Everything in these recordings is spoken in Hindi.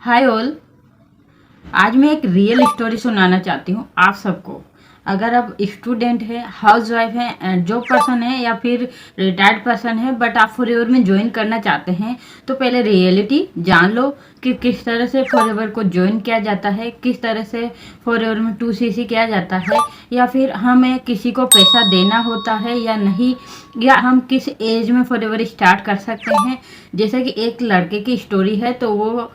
Hi all. आज मैं एक रियल स्टोरी सुनाना चाहती हूँ आप सबको। अगर आप स्टूडेंट है, हाउस वाइफ है, जॉब पर्सन है या फिर रिटायर्ड पर्सन है बट आप फॉरएवर में ज्वाइन करना चाहते हैं तो पहले रियलिटी जान लो कि किस तरह से फॉरएवर को ज्वाइन किया जाता है, किस तरह से फॉरएवर में 2cc किया जाता है, या फिर हमें किसी को पैसा देना होता है या नहीं, या हम किस एज में फॉरएवर स्टार्ट कर सकते हैं। जैसे कि एक लड़के की स्टोरी है तो वो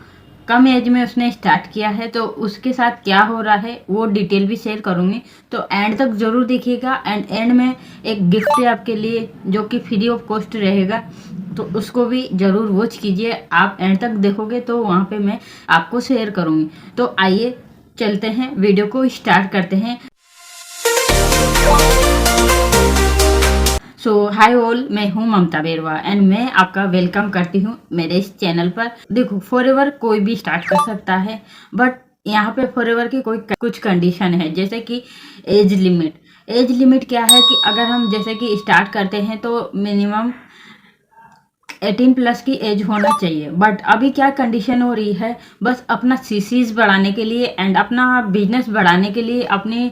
कम एज में उसने स्टार्ट किया है, तो उसके साथ क्या हो रहा है वो डिटेल भी शेयर करूंगी, तो एंड तक जरूर देखिएगा। एंड में एक गिफ्ट है आपके लिए जो कि फ्री ऑफ कॉस्ट रहेगा, तो उसको भी जरूर वॉच कीजिए। आप एंड तक देखोगे तो वहाँ पे मैं आपको शेयर करूंगी। तो आइए चलते हैं, वीडियो को स्टार्ट करते हैं। सो हाय ऑल, मैं हूं ममता बेरवा एंड मैं आपका वेलकम करती हूं मेरे इस चैनल पर। देखो, फॉरएवर कोई भी स्टार्ट कर सकता है बट यहाँ पे फॉरएवर की कोई कुछ कंडीशन है, जैसे कि एज लिमिट। एज लिमिट क्या है कि अगर हम जैसे कि स्टार्ट करते हैं तो मिनिमम 18+ की एज होना चाहिए। बट अभी क्या कंडीशन हो रही है, बस अपना सीसीज बढ़ाने के लिए एंड अपना बिजनेस बढ़ाने के लिए अपनी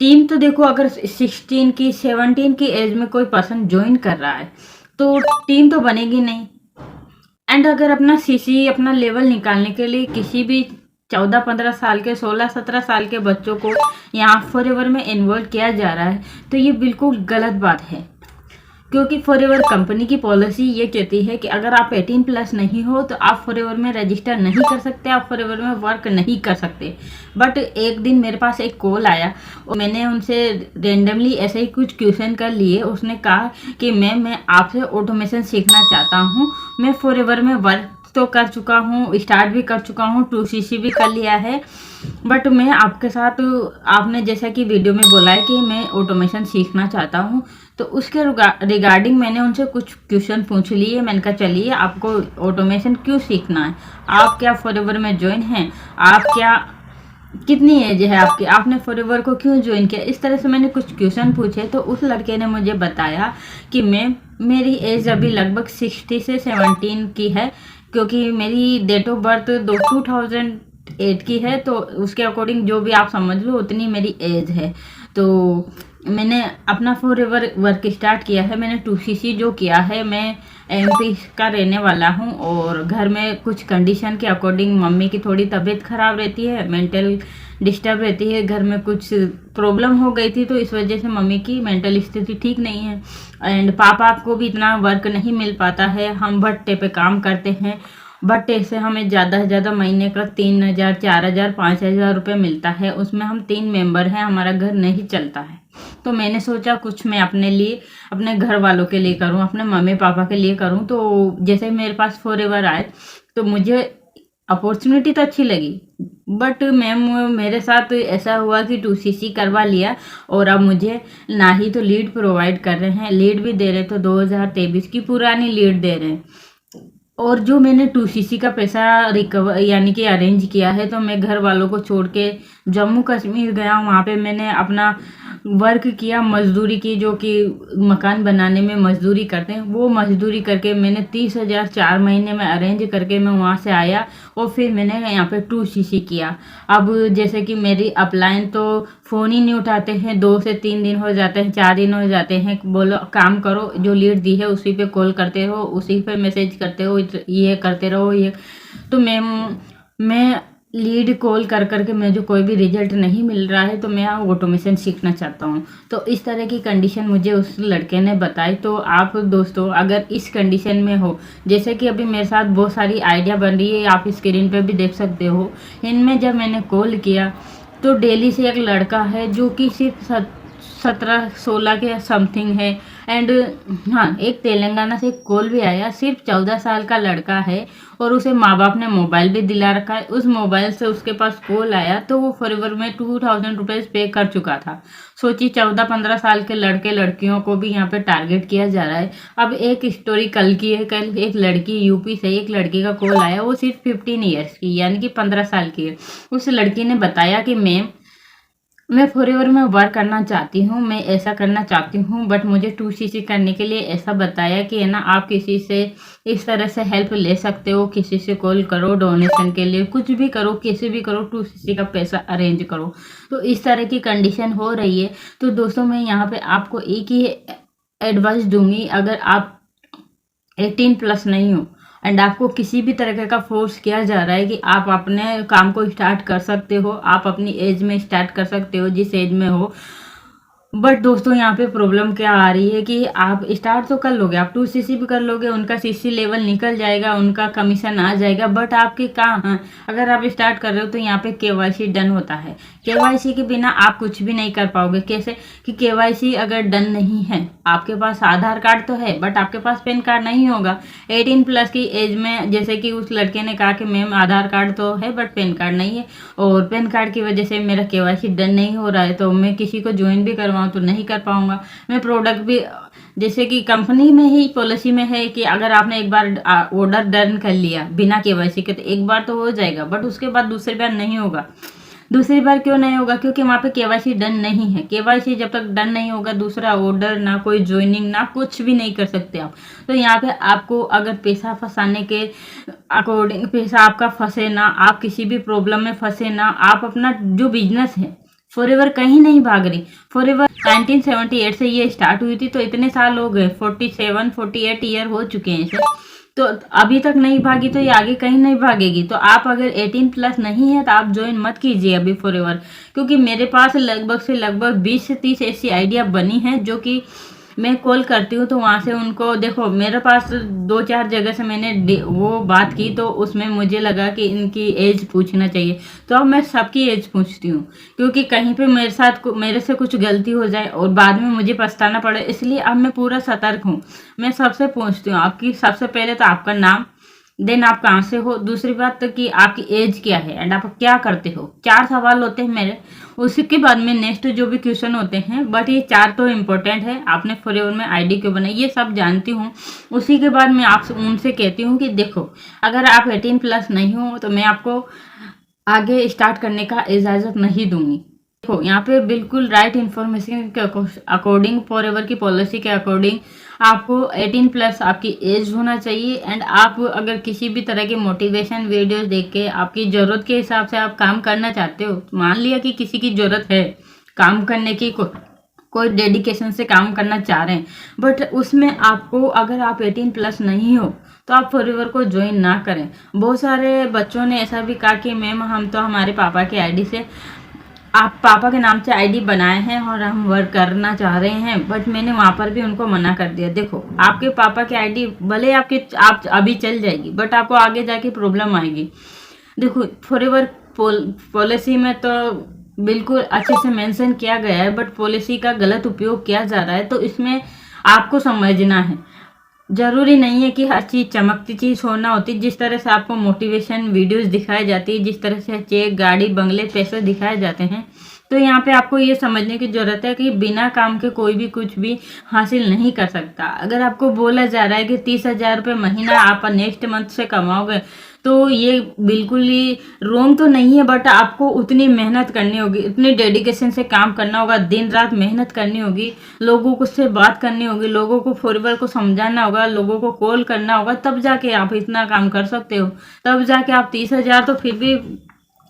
टीम, तो देखो अगर 16 की 17 की एज में कोई पर्सन ज्वाइन कर रहा है तो टीम तो बनेगी नहीं। एंड अगर अपना सीसी अपना लेवल निकालने के लिए किसी भी 14-15 साल के 16-17 साल के बच्चों को यहाँ फॉरएवर में इन्वॉल्व किया जा रहा है तो ये बिल्कुल गलत बात है, क्योंकि फॉरएवर कंपनी की पॉलिसी ये कहती है कि अगर आप 18+ नहीं हो तो आप फॉरएवर में रजिस्टर नहीं कर सकते, आप फॉरएवर में वर्क नहीं कर सकते। बट एक दिन मेरे पास एक कॉल आया और मैंने उनसे रेंडमली ऐसे ही कुछ क्वेश्चन कर लिए। उसने कहा कि मैं आपसे ऑटोमेशन सीखना चाहता हूँ। मैं फॉरएवर में वर्क तो कर चुका हूँ, स्टार्ट भी कर चुका हूँ, 2cc भी कर लिया है, बट मैं आपके साथ, आपने जैसा कि वीडियो में बोला है कि मैं ऑटोमेशन सीखना चाहता हूँ, तो उसके रिगार्डिंग मैंने उनसे कुछ क्वेश्चन पूछ लिए। मैंने कहा चलिए, आपको ऑटोमेशन क्यों सीखना है, आप क्या फॉरएवर में ज्वाइन हैं, आप क्या, कितनी एज है आपकी, आपने फॉरएवर को क्यों ज्वाइन किया, इस तरह से मैंने कुछ क्वेश्चन पूछे। तो उस लड़के ने मुझे बताया कि मेरी एज अभी लगभग 60 से 17 की है, क्योंकि मेरी डेट ऑफ बर्थ 2008 की है, तो उसके अकॉर्डिंग जो भी आप समझ लो उतनी मेरी एज है। तो मैंने अपना फॉरएवर वर्क स्टार्ट किया है। मैंने 2cc जो किया है, मैं एमपी का रहने वाला हूँ और घर में कुछ कंडीशन के अकॉर्डिंग मम्मी की थोड़ी तबीयत खराब रहती है, मेंटल डिस्टर्ब रहती है, घर में कुछ प्रॉब्लम हो गई थी तो इस वजह से मम्मी की मेंटल स्थिति ठीक नहीं है। एंड पापा को भी इतना वर्क नहीं मिल पाता है, हम भट्टे पे काम करते हैं। भट्टे से हमें ज़्यादा से ज़्यादा महीने का 3,000, 4,000, 5,000 रुपये मिलता है। उसमें हम 3 मेंबर हैं, हमारा घर नहीं चलता है। तो मैंने सोचा कुछ मैं अपने लिए, अपने घर वालों के लिए करूं, अपने मम्मी पापा के लिए करूं। तो जैसे मेरे पास फॉरएवर आए तो मुझे अपॉर्चुनिटी तो अच्छी लगी, बट मैम मेरे साथ ऐसा हुआ कि 2cc करवा लिया और अब मुझे ना ही तो लीड प्रोवाइड कर रहे हैं, लीड भी दे रहे तो 2023 की पुरानी लीड दे रहे हैं। और जो मैंने 2cc का पैसा रिकवर यानी कि अरेंज किया है, तो मैं घर वालों को छोड़ के जम्मू कश्मीर गया। वहाँ पे मैंने अपना वर्क किया, मजदूरी की, जो कि मकान बनाने में मजदूरी करते हैं, वो मजदूरी करके मैंने 30,000 4 महीने में अरेंज करके मैं वहाँ से आया और फिर मैंने यहाँ पे 2cc किया। अब जैसे कि मेरी अपलाइन तो फ़ोन ही नहीं उठाते हैं, 2 से 3 दिन हो जाते हैं, 4 दिन हो जाते हैं। बोलो काम करो, जो लीड दी है उसी पे कॉल करते रहो, उसी पे मैसेज करते हो, ये करते रहो ये। तो मैं लीड कॉल कर करके मुझे कोई भी रिजल्ट नहीं मिल रहा है, तो मैं ऑटोमेशन सीखना चाहता हूँ। तो इस तरह की कंडीशन मुझे उस लड़के ने बताई। तो आप दोस्तों अगर इस कंडीशन में हो, जैसे कि अभी मेरे साथ बहुत सारी आइडिया बन रही है, आप स्क्रीन पे भी देख सकते हो। इनमें जब मैंने कॉल किया तो दिल्ली से एक लड़का है जो कि सिर्फ 17-16 के समथिंग है। एंड हाँ, एक तेलंगाना से एक कॉल भी आया, सिर्फ 14 साल का लड़का है और उसे माँ बाप ने मोबाइल भी दिला रखा है। उस मोबाइल से उसके पास कॉल आया तो वो फॉरएवर में 2,000 रुपीज़ पे कर चुका था। सोचिए, 14-15 साल के लड़के लड़कियों को भी यहाँ पे टारगेट किया जा रहा है। अब एक स्टोरी कल की है, कल एक लड़की यूपी से, एक लड़की का कॉल आया, वो सिर्फ 15 ईयर्स की यानी कि 15 साल की है। उस लड़की ने बताया कि मैम मैं फॉरएवर में वर्क करना चाहती हूँ, मैं ऐसा करना चाहती हूँ, बट मुझे 2cc करने के लिए ऐसा बताया कि है ना, आप किसी से इस तरह से हेल्प ले सकते हो, किसी से कॉल करो, डोनेशन के लिए कुछ भी करो, किसी भी करो, 2cc का पैसा अरेंज करो। तो इस तरह की कंडीशन हो रही है। तो दोस्तों मैं यहाँ पे आपको एक ही एडवाइस दूंगी, अगर आप 18+ नहीं हो एंड आपको किसी भी तरह का फोर्स किया जा रहा है कि आप अपने काम को स्टार्ट कर सकते हो, आप अपनी एज में स्टार्ट कर सकते हो, जिस एज में हो, बट दोस्तों यहाँ पे प्रॉब्लम क्या आ रही है कि आप स्टार्ट तो कर लोगे, आप 2cc भी कर लोगे, उनका cc लेवल निकल जाएगा, उनका कमीशन आ जाएगा, बट आपके काम, अगर आप स्टार्ट कर रहे हो तो यहाँ पे केवाईसी डन होता है। केवाईसी के बिना आप कुछ भी नहीं कर पाओगे। कैसे कि केवाईसी अगर डन नहीं है, आपके पास आधार कार्ड तो है बट आपके पास पैन कार्ड नहीं होगा 18+ की एज में। जैसे कि उस लड़के ने कहा कि मैम आधार कार्ड तो है बट पैन कार्ड नहीं है, और पैन कार्ड की वजह से मेरा केवाईसी डन नहीं हो रहा है, तो मैं किसी को ज्वाइन भी करवाऊँ तो नहीं कर पाऊंगा। मैं प्रोडक्ट भी, जैसे कि कंपनी में ही पॉलिसी में है कि अगर आपने एक बार ऑर्डर डन कर लिया बिना केवाईसी के, तो एक बार तो हो जाएगा, बट उसके बाद दूसरी बार नहीं होगा। दूसरी बार क्यों नहीं होगा? क्योंकि वहाँ पे केवाईसी डन नहीं है। केवाईसी जब तक डन नहीं होगा, दूसरा ऑर्डर, ना कोई ज्वाइनिंग, ना कुछ भी नहीं कर सकते आप। तो यहाँ पे आपको अगर पैसा फंसाने के अकॉर्डिंग, पैसा आपका फंसे ना, आप किसी भी प्रॉब्लम में फंसे ना, आप अपना जो बिजनेस है, फॉरएवर कहीं नहीं भाग रही। फॉरएवर 1978 से ये स्टार्ट हुई थी, तो इतने साल हो गए, 47-48 ईयर हो चुके हैं इसे, तो अभी तक नहीं भागी, तो ये आगे कहीं नहीं भागेगी। तो आप अगर 18+ नहीं है तो आप ज्वाइन मत कीजिए अभी फॉरएवर, क्योंकि मेरे पास लगभग 20 से 30 ऐसी आइडिया बनी हैं, जो कि मैं कॉल करती हूँ तो वहाँ से उनको, देखो मेरे पास 2-4 जगह से मैंने वो बात की, तो उसमें मुझे लगा कि इनकी एज पूछना चाहिए, तो अब मैं सबकी एज पूछती हूँ, क्योंकि कहीं पे मेरे से कुछ गलती हो जाए और बाद में मुझे पछताना पड़े, इसलिए अब मैं पूरा सतर्क हूँ। मैं सबसे पूछती हूँ आपकी, सबसे पहले तो आपका नाम, देन आप कहाँ से हो, दूसरी बात तो कि आपकी एज क्या है एंड आप क्या करते हो। 4 सवाल होते हैं मेरे, उसके बाद में नेक्स्ट जो भी क्वेश्चन होते हैं, बट ये 4 तो इम्पोर्टेंट है। आपने फॉरएवर में आईडी क्यों बनाई, ये सब जानती हूँ। उसी के बाद मैं आपसे उनसे कहती हूँ कि देखो, अगर आप 18+ नहीं हो तो मैं आपको आगे स्टार्ट करने का इजाज़त नहीं दूंगी। देखो यहाँ पे बिल्कुल राइट इन्फॉर्मेशन के अकॉर्डिंग, फॉरएवर की पॉलिसी के अकॉर्डिंग आपको 18+ आपकी एज होना चाहिए। एंड आप अगर किसी भी तरह की मोटिवेशन वीडियोस देख के आपकी ज़रूरत के हिसाब से आप काम करना चाहते हो, मान लिया कि किसी की ज़रूरत है काम करने की, कोई डेडिकेशन से काम करना चाह रहे हैं, बट उसमें आपको, अगर आप 18+ नहीं हो तो आप फॉरएवर को ज्वाइन ना करें। बहुत सारे बच्चों ने ऐसा भी कहा कि मैम हम तो हमारे पापा की आईडी से, आप पापा के नाम से आईडी बनाए हैं और हम वर्क करना चाह रहे हैं, बट मैंने वहाँ पर भी उनको मना कर दिया। देखो आपके पापा की आईडी भले आप अभी चल जाएगी, बट आपको आगे जाके प्रॉब्लम आएगी। देखो फॉरएवर पॉलिसी में तो बिल्कुल अच्छे से मेंशन किया गया है, बट पॉलिसी का गलत उपयोग किया जा रहा है, तो इसमें आपको समझना है। जरूरी नहीं है कि हर चीज़ चमकती चीज़ होना होती। जिस तरह से आपको मोटिवेशन वीडियोस दिखाई जाती है, जिस तरह से चेक, गाड़ी, बंगले, पैसे दिखाए जाते हैं, तो यहाँ पे आपको ये समझने की ज़रूरत है कि बिना काम के कोई भी कुछ भी हासिल नहीं कर सकता। अगर आपको बोला जा रहा है कि 30,000 रुपये महीना आप नेक्स्ट मंथ से कमाओगे, तो ये बिल्कुल ही रोंग तो नहीं है, बट आपको उतनी मेहनत करनी होगी, उतनी डेडिकेशन से काम करना होगा, दिन रात मेहनत करनी होगी, लोगों को से बात करनी होगी, लोगों को फॉरएवर को समझाना होगा, लोगों को कॉल करना होगा, तब जाके आप इतना काम कर सकते हो। तब जाके आप 30,000, तो फिर भी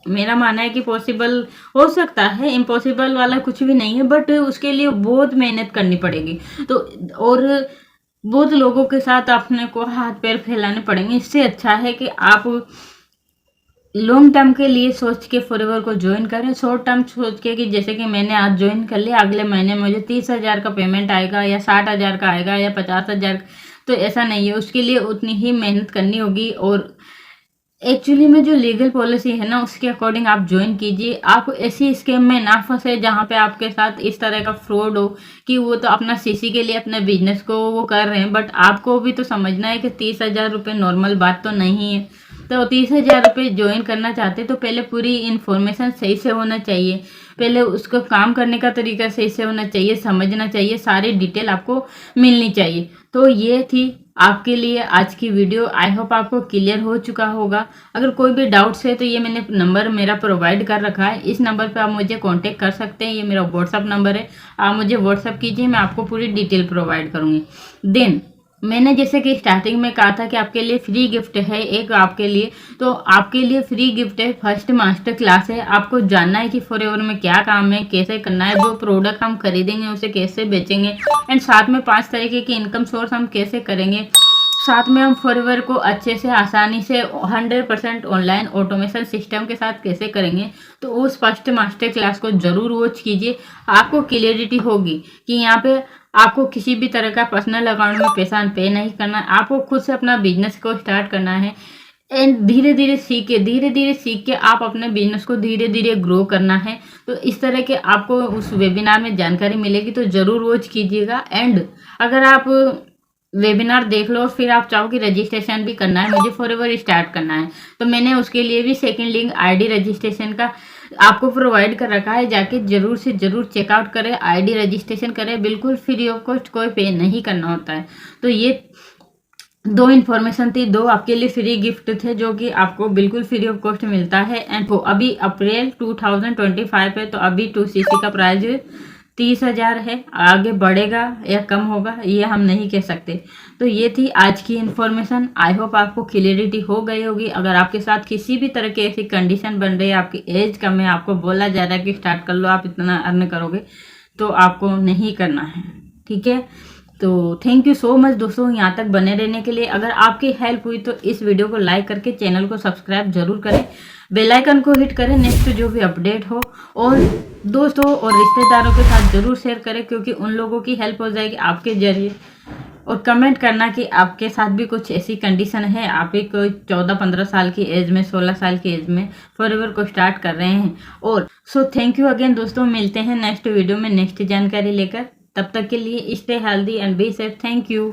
मेरा मानना है कि पॉसिबल हो सकता है, इम्पॉसिबल वाला कुछ भी नहीं है, बट उसके लिए बहुत मेहनत करनी पड़ेगी। तो और बहुत लोगों के साथ अपने को हाथ पैर फैलाने पड़ेंगे। इससे अच्छा है कि आप लॉन्ग टर्म के लिए सोच के फॉरएवर को ज्वाइन करें। शॉर्ट टर्म सोच के कि जैसे कि मैंने आज ज्वाइन कर लिया, अगले महीने मुझे 30,000 का पेमेंट आएगा या 60,000 का आएगा या 50,000, तो ऐसा नहीं है। उसके लिए उतनी ही मेहनत करनी होगी, और एक्चुअली में जो लीगल पॉलिसी है ना, उसके अकॉर्डिंग आप ज्वाइन कीजिए। आप ऐसी स्कैम में ना फंसे जहाँ पे आपके साथ इस तरह का फ्रॉड हो कि वो तो अपना सीसी के लिए अपने बिजनेस को वो कर रहे हैं, बट आपको भी तो समझना है कि 30,000 रुपये नॉर्मल बात तो नहीं है। तो 30,000 रुपये ज्वाइन करना चाहते तो पहले पूरी इन्फॉर्मेशन सही से होना चाहिए, पहले उसको काम करने का तरीका सही से होना चाहिए, समझना चाहिए, सारी डिटेल आपको मिलनी चाहिए। तो ये थी आपके लिए आज की वीडियो आई होप आपको क्लियर हो चुका होगा। अगर कोई भी डाउट्स है तो ये मैंने नंबर मेरा प्रोवाइड कर रखा है, इस नंबर पे आप मुझे कांटेक्ट कर सकते हैं। ये मेरा व्हाट्सअप नंबर है, आप मुझे व्हाट्सअप कीजिए, मैं आपको पूरी डिटेल प्रोवाइड करूँगी। देन मैंने जैसे कि स्टार्टिंग में कहा था कि आपके लिए फ्री गिफ्ट है एक आपके लिए, तो आपके लिए फ्री गिफ्ट है फर्स्ट मास्टर क्लास है। आपको जानना है कि फॉरएवर में क्या काम है, कैसे करना है, जो प्रोडक्ट हम खरीदेंगे उसे कैसे बेचेंगे, एंड साथ में 5 तरीके की इनकम सोर्स हम कैसे करेंगे। साथ में हम फॉरएवर को अच्छे से आसानी से 100% ऑनलाइन ऑटोमेशन सिस्टम के साथ कैसे करेंगे। तो उस फर्स्ट मास्टर क्लास को जरूर वॉच कीजिए, आपको क्लियरिटी होगी कि यहाँ पे आपको किसी भी तरह का पर्सनल अकाउंट में पैसा पे नहीं करना है, आपको खुद से अपना बिजनेस को स्टार्ट करना है एंड धीरे धीरे सीख के आप अपने बिजनेस को धीरे धीरे ग्रो करना है। तो इस तरह के आपको उस वेबिनार में जानकारी मिलेगी, तो ज़रूर वॉच कीजिएगा। एंड अगर आप वेबिनार देख लो और फिर आप चाहो कि रजिस्ट्रेशन भी करना है, मुझे फॉरएवर स्टार्ट करना है, तो मैंने उसके लिए भी सेकंड लिंक आईडी रजिस्ट्रेशन का आपको प्रोवाइड कर रखा है, जाके जरूर से जरूर चेकआउट करें, आईडी रजिस्ट्रेशन करें, बिल्कुल फ्री ऑफ कॉस्ट, कोई पे नहीं करना होता है। तो ये 2 इन्फॉर्मेशन थी, 2 आपके लिए फ्री गिफ्ट थे जो कि आपको बिल्कुल फ्री ऑफ कॉस्ट मिलता है। एंड वो अभी अप्रैल 2025 है, तो अभी 2cc का प्राइस 30,000 है, आगे बढ़ेगा या कम होगा ये हम नहीं कह सकते। तो ये थी आज की इन्फॉर्मेशन, आई होप आपको क्लियरिटी हो गई होगी। अगर आपके साथ किसी भी तरह की ऐसी कंडीशन बन रही है, आपकी एज कम है, आपको बोला जा रहा है कि स्टार्ट कर लो आप इतना अर्न करोगे, तो आपको नहीं करना है, ठीक है। तो थैंक यू सो मच दोस्तों यहाँ तक बने रहने के लिए। अगर आपकी हेल्प हुई तो इस वीडियो को लाइक करके चैनल को सब्सक्राइब जरूर करें, बेल आइकन को हिट करें नेक्स्ट जो भी अपडेट हो, और दोस्तों और रिश्तेदारों के साथ जरूर शेयर करें, क्योंकि उन लोगों की हेल्प हो जाएगी आपके जरिए। और कमेंट करना कि आपके साथ भी कुछ ऐसी कंडीशन है, आप भी कोई 14-15 साल की एज में, 16 साल की एज में फॉरएवर को स्टार्ट कर रहे हैं। और सो थैंक यू अगेन दोस्तों, मिलते हैं नेक्स्ट वीडियो में नेक्स्ट जानकारी लेकर। तब तक के लिए stay healthy and be safe. Thank you.